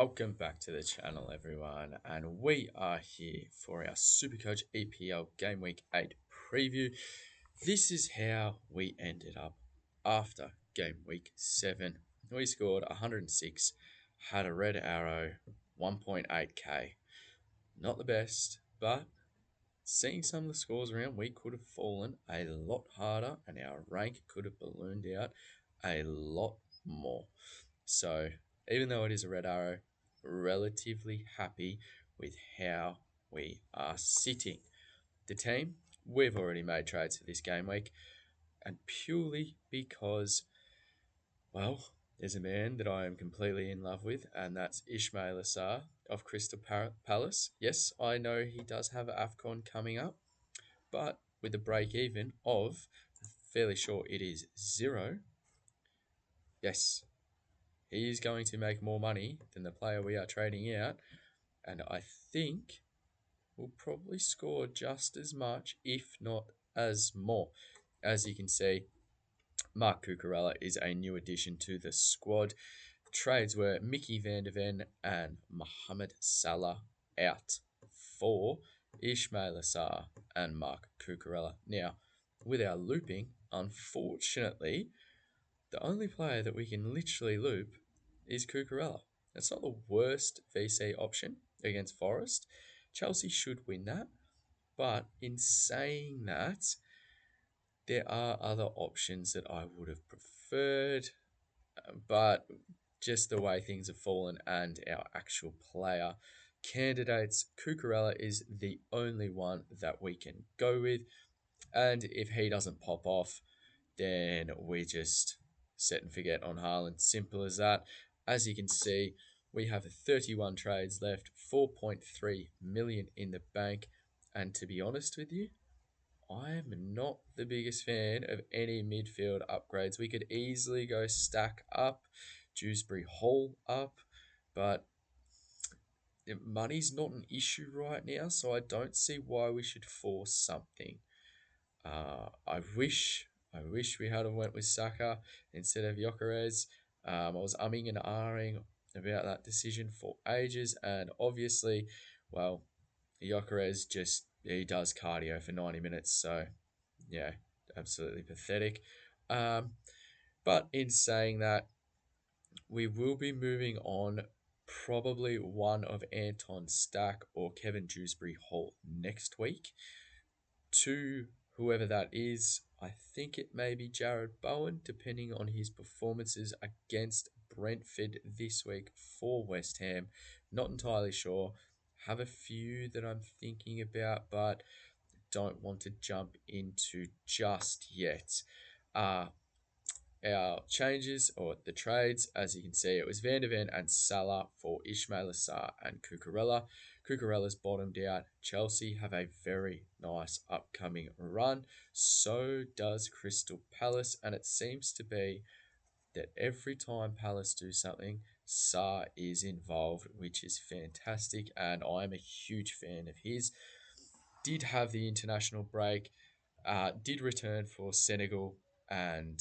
Welcome back to the channel, everyone, and we are here for our Supercoach EPL Game Week 8 preview. This is how we ended up after Game Week 7. We scored 106, had a red arrow, 1.8k. Not the best, but seeing some of the scores around, we could have fallen a lot harder and our rank could have ballooned out a lot more. So, even though it is a red arrow, relatively happy with how we are sitting. The team, we've already made trades for this game week, and purely because, well, there's a man that I am completely in love with, and that's Ismail Assar of Crystal Palace. Yes, I know he does have AFCON coming up, but with a break even of, fairly sure it is 0, yes, he is going to make more money than the player we are trading out, and I think will probably score just as much, if not as more. As you can see, Mark Cucurella is a new addition to the squad. Trades were Mickey van der Ven and Mohamed Salah out for Ismail Assar and Mark Cucurella. Now, with our looping, unfortunately, the only player that we can literally loop is Cucurella. That's not the worst VC option against Forest. Chelsea should win that. But in saying that, there are other options that I would have preferred. But just the way things have fallen and our actual player candidates, Cucurella is the only one that we can go with. And if he doesn't pop off, then we just set and forget on Haaland. Simple as that. As you can see, we have 31 trades left, 4.3 million in the bank. And to be honest with you, I am not the biggest fan of any midfield upgrades. We could easily go Stack up, Dewsbury Hall up, but money's not an issue right now, so I don't see why we should force something. I wish we had went with Saka instead of Gyökeres. I was umming and ahhing about that decision for ages, and obviously, well, Gyökeres he does cardio for 90 minutes, so yeah, absolutely pathetic. But in saying that, we will be moving on probably one of Anton Stack or Kevin Dewsbury Hall next week to whoever that is. I think it may be Jared Bowen, depending on his performances against Brentford this week for West Ham. Not entirely sure. Have a few that I'm thinking about, but don't want to jump into just yet. Our changes, or the trades, as you can see, it was Van der Ven and Salah for Ismail Assar and Cucurella. Cucurella's bottomed out. Chelsea have a very nice upcoming run. So does Crystal Palace, and it seems to be that every time Palace do something, Sarr is involved, which is fantastic, and I'm a huge fan of his. Did have the international break, did return for Senegal, and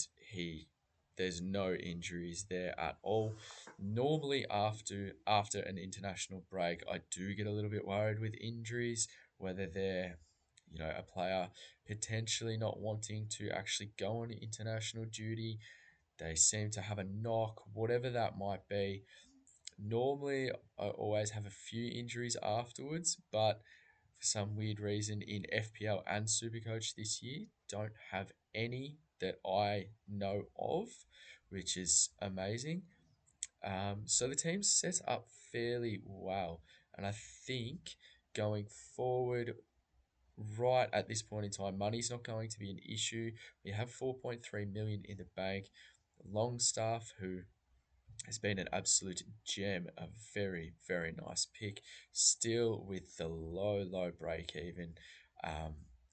there's no injuries there at all. Normally after an international break, I do get a little bit worried with injuries, whether they're a player potentially not wanting to actually go on international duty. They seem to have a knock, whatever that might be. Normally, I always have a few injuries afterwards, but for some weird reason in FPL and Supercoach this year, don't have any that I know of, which is amazing. So the team's set up fairly well, and I think going forward, right at this point in time, money's not going to be an issue. We have 4.3 million in the bank. Longstaff, who has been an absolute gem, a very, very nice pick. Still with the low break even.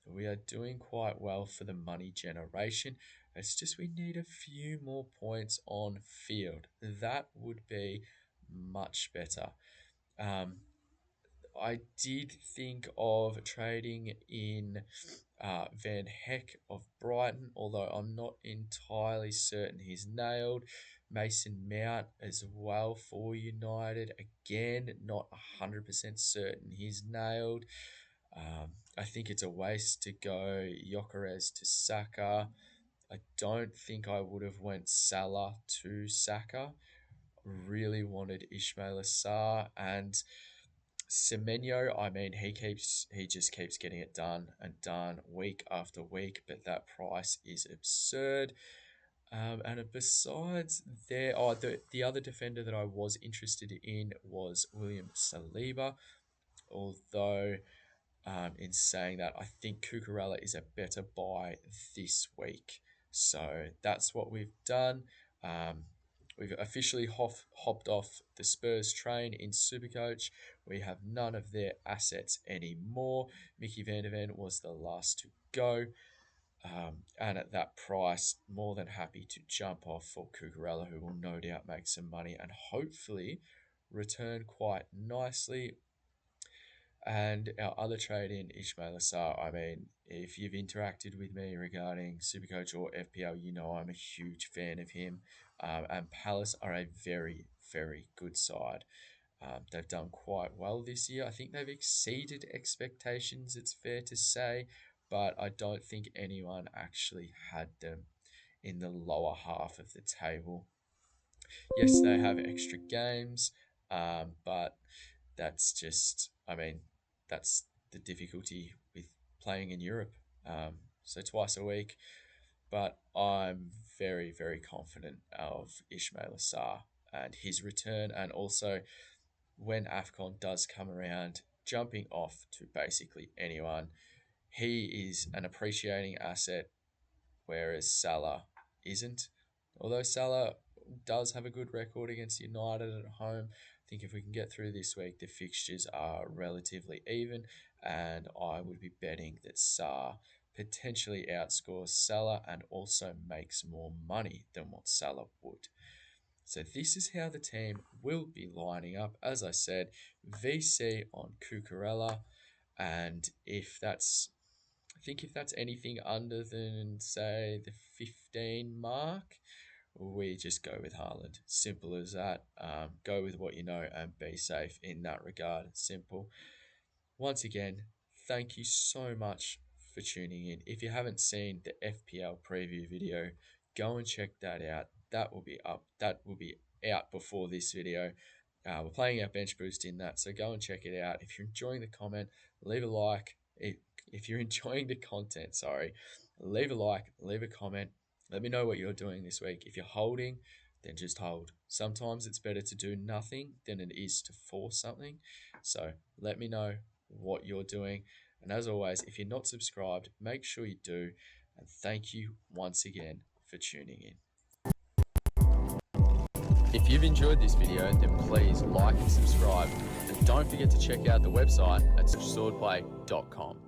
We are doing quite well for the money generation. It's just we need a few more points on field. That would be much better. I did think of trading in Van Heck of Brighton, although I'm not entirely certain he's nailed. Mason Mount as well for United. Again, not 100% certain he's nailed. I think it's a waste to go Gyökeres to Saka. I don't think I would have went Salah to Saka. Really wanted Ismail Assar and Semenyo. I mean, he just keeps getting it done and done week after week, but that price is absurd. And besides the other defender that I was interested in was William Saliba. Although, in saying that, I think Cucurella is a better buy this week. So that's what we've done. Um, we've officially hopped off the Spurs train in Supercoach. We have none of their assets anymore. Mickey Van der Ven was the last to go. And at that price, more than happy to jump off for Cucurella, who will no doubt make some money and hopefully return quite nicely. And our other trade in Ismail Assar, I mean, if you've interacted with me regarding Supercoach or FPL, you know I'm a huge fan of him. And Palace are a very, very good side. They've done quite well this year. I think they've exceeded expectations, it's fair to say, but I don't think anyone actually had them in the lower half of the table. Yes, they have extra games, but that's just, I mean, that's the difficulty with playing in Europe. So twice a week, but I'm very, very confident of Ismail Assar and his return, and also when AFCON does come around, jumping off to basically anyone. He is an appreciating asset, whereas Salah isn't. Although Salah does have a good record against United at home, I think if we can get through this week, the fixtures are relatively even, and I would be betting that Salah potentially outscores Salah and also makes more money than what Salah would. So this is how the team will be lining up. As I said, VC on Cucurella, and I think if that's anything under than, say, the 15 mark, we just go with Haaland. Simple as that. Go with what you know and be safe in that regard. Simple. Once again, thank you so much for tuning in. If you haven't seen the FPL preview video, go and check that out. That will be up. That will be out before this video. We're playing our bench boost in that, so go and check it out. If you're enjoying the comment, leave a like. If you're enjoying the content, sorry, leave a like, leave a comment. Let me know what you're doing this week. If you're holding, then just hold. Sometimes it's better to do nothing than it is to force something. So let me know what you're doing. And as always, if you're not subscribed, make sure you do. And thank you once again for tuning in. If you've enjoyed this video, then please like and subscribe. And don't forget to check out the website at swordplay.com.